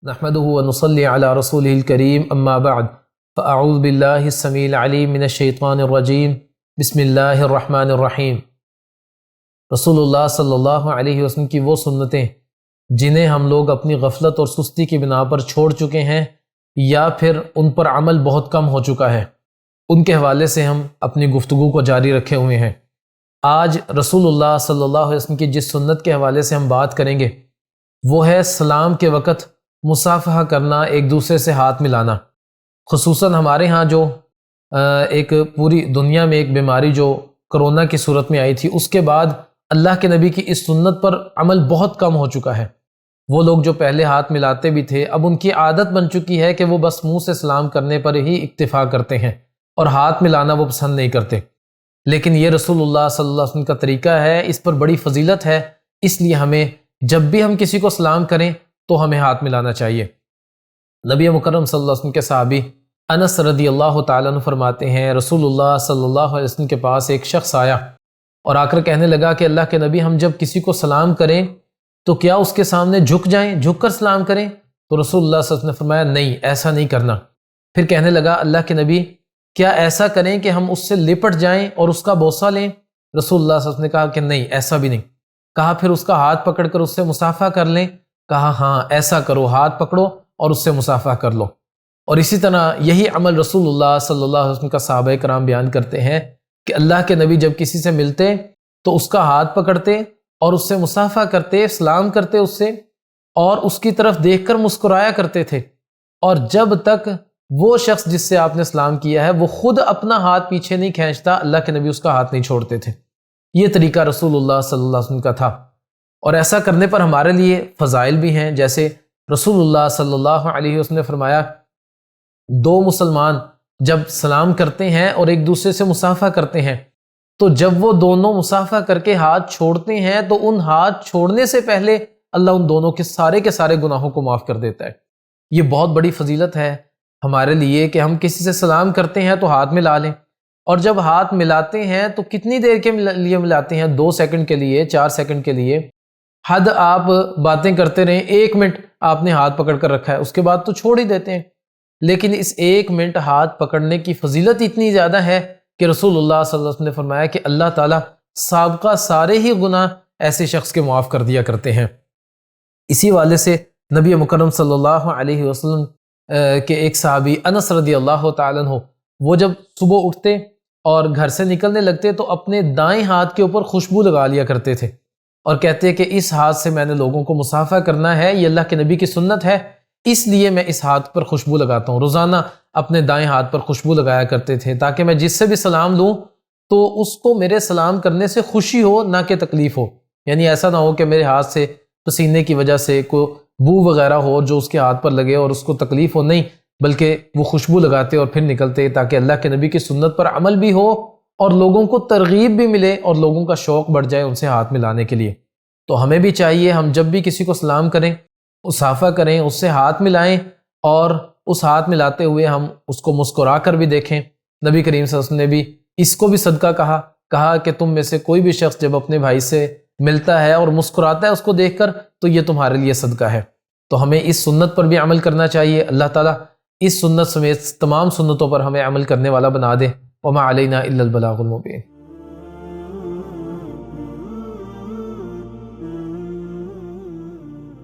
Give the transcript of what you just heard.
نحمده ونصلي على رسوله الكريم اما بعد فاعوذ بالله السميع العليم من الشيطان الرجيم بسم اللہ الرحمن الرحیم۔ رسول اللہ صلی اللہ علیہ وسلم کی وہ سنتیں جنہیں ہم لوگ اپنی غفلت اور سستی کی بنا پر چھوڑ چکے ہیں یا پھر ان پر عمل بہت کم ہو چکا ہے، ان کے حوالے سے ہم اپنی گفتگو کو جاری رکھے ہوئے ہیں۔ آج رسول اللہ صلی اللہ علیہ وسلم کی جس سنت کے حوالے سے ہم بات کریں گے وہ ہے سلام کے وقت مصافحہ کرنا، ایک دوسرے سے ہاتھ ملانا۔ خصوصاً ہمارے ہاں جو ایک پوری دنیا میں ایک بیماری جو کرونا کی صورت میں آئی تھی، اس کے بعد اللہ کے نبی کی اس سنت پر عمل بہت کم ہو چکا ہے۔ وہ لوگ جو پہلے ہاتھ ملاتے بھی تھے، اب ان کی عادت بن چکی ہے کہ وہ بس منہ سے سلام کرنے پر ہی اکتفا کرتے ہیں اور ہاتھ ملانا وہ پسند نہیں کرتے۔ لیکن یہ رسول اللہ صلی اللہ علیہ وسلم کا طریقہ ہے، اس پر بڑی فضیلت ہے، اس لیے ہمیں جب بھی ہم کسی کو سلام کریں تو ہمیں ہاتھ ملانا چاہیے۔ نبی مکرم صلی اللہ علیہ وسلم کے صحابی انس رضی اللہ تعالیٰ عنہ فرماتے ہیں، رسول اللہ صلی اللہ علیہ وسلم کے پاس ایک شخص آیا اور آ کر کہنے لگا کہ اللہ کے نبی، ہم جب کسی کو سلام کریں تو کیا اس کے سامنے جھک جائیں، جھک کر سلام کریں؟ تو رسول اللہ صلی اللہ علیہ وسلم نے فرمایا نہیں، ایسا نہیں کرنا۔ پھر کہنے لگا اللہ کے نبی، کیا ایسا کریں کہ ہم اس سے لپٹ جائیں اور اس کا بوسہ لیں؟ رسول اللہ صلی اللہ علیہ وسلم نے کہا کہ نہیں، ایسا بھی نہیں۔ کہا پھر اس کا ہاتھ پکڑ کر اس سے مصافحہ کر لیں؟ کہا ہاں ایسا کرو، ہاتھ پکڑو اور اس سے مصافحہ کر لو۔ اور اسی طرح یہی عمل رسول اللہ صلی اللہ علیہ وسلم کا صحابہ کرام بیان کرتے ہیں کہ اللہ کے نبی جب کسی سے ملتے تو اس کا ہاتھ پکڑتے اور اس سے مصافحہ کرتے، سلام کرتے اس سے، اور اس کی طرف دیکھ کر مسکرایا کرتے تھے، اور جب تک وہ شخص جس سے آپ نے سلام کیا ہے وہ خود اپنا ہاتھ پیچھے نہیں کھینچتا، اللہ کے نبی اس کا ہاتھ نہیں چھوڑتے تھے۔ یہ طریقہ رسول اللہ صلی اللہ علیہ وسلم کا تھا، اور ایسا کرنے پر ہمارے لیے فضائل بھی ہیں۔ جیسے رسول اللہ صلی اللہ علیہ وسلم نے فرمایا، دو مسلمان جب سلام کرتے ہیں اور ایک دوسرے سے مصافحہ کرتے ہیں تو جب وہ دونوں مصافحہ کر کے ہاتھ چھوڑتے ہیں تو ان ہاتھ چھوڑنے سے پہلے اللہ ان دونوں کے سارے گناہوں کو معاف کر دیتا ہے۔ یہ بہت بڑی فضیلت ہے ہمارے لیے کہ ہم کسی سے سلام کرتے ہیں تو ہاتھ ملا لیں، اور جب ہاتھ ملاتے ہیں تو کتنی دیر کے لیے ملاتے ہیں؟ 2 سیکنڈ کے لیے، 4 سیکنڈ کے لیے، حد آپ باتیں کرتے رہیں، 1 منٹ آپ نے ہاتھ پکڑ کر رکھا ہے، اس کے بعد تو چھوڑ ہی دیتے ہیں۔ لیکن اس 1 منٹ ہاتھ پکڑنے کی فضیلت اتنی زیادہ ہے کہ رسول اللہ صلی اللہ علیہ وسلم نے فرمایا کہ اللہ تعالیٰ سابقہ سارے ہی گناہ ایسے شخص کے معاف کر دیا کرتے ہیں۔ اسی والے سے نبی مکرم صلی اللہ علیہ وسلم کے ایک صحابی انس رضی اللہ تعالیٰ عنہ، وہ جب صبح اٹھتے اور گھر سے نکلنے لگتے تو اپنے دائیں ہاتھ کے اوپر خوشبو لگا لیا کرتے تھے اور کہتے کہ اس ہاتھ سے میں نے لوگوں کو مصافحہ کرنا ہے، یہ اللہ کے نبی کی سنت ہے، اس لیے میں اس ہاتھ پر خوشبو لگاتا ہوں۔ روزانہ اپنے دائیں ہاتھ پر خوشبو لگایا کرتے تھے تاکہ میں جس سے بھی سلام لوں تو اس کو میرے سلام کرنے سے خوشی ہو، نہ کہ تکلیف ہو۔ یعنی ایسا نہ ہو کہ میرے ہاتھ سے پسینے کی وجہ سے کوئی بو وغیرہ ہو جو اس کے ہاتھ پر لگے اور اس کو تکلیف ہو، نہیں، بلکہ وہ خوشبو لگاتے اور پھر نکلتے تاکہ اللہ کے نبی کی سنت پر عمل بھی ہو اور لوگوں کو ترغیب بھی ملے اور لوگوں کا شوق بڑھ جائے ان سے ہاتھ ملانے کے لیے۔ تو ہمیں بھی چاہیے ہم جب بھی کسی کو سلام کریں، مصافحہ کریں، اس سے ہاتھ ملائیں، اور اس ہاتھ ملاتے ہوئے ہم اس کو مسکرا کر بھی دیکھیں۔ نبی کریم صلی اللہ علیہ وسلم نے بھی اس کو بھی صدقہ کہا کہ تم میں سے کوئی بھی شخص جب اپنے بھائی سے ملتا ہے اور مسکراتا ہے اس کو دیکھ کر تو یہ تمہارے لیے صدقہ ہے۔ تو ہمیں اس سنت پر بھی عمل کرنا چاہیے۔ اللہ تعالیٰ اس سنت سمیت تمام سنتوں پر ہمیں عمل کرنے والا بنا دے۔ وما علینا الا البلاغ المبین۔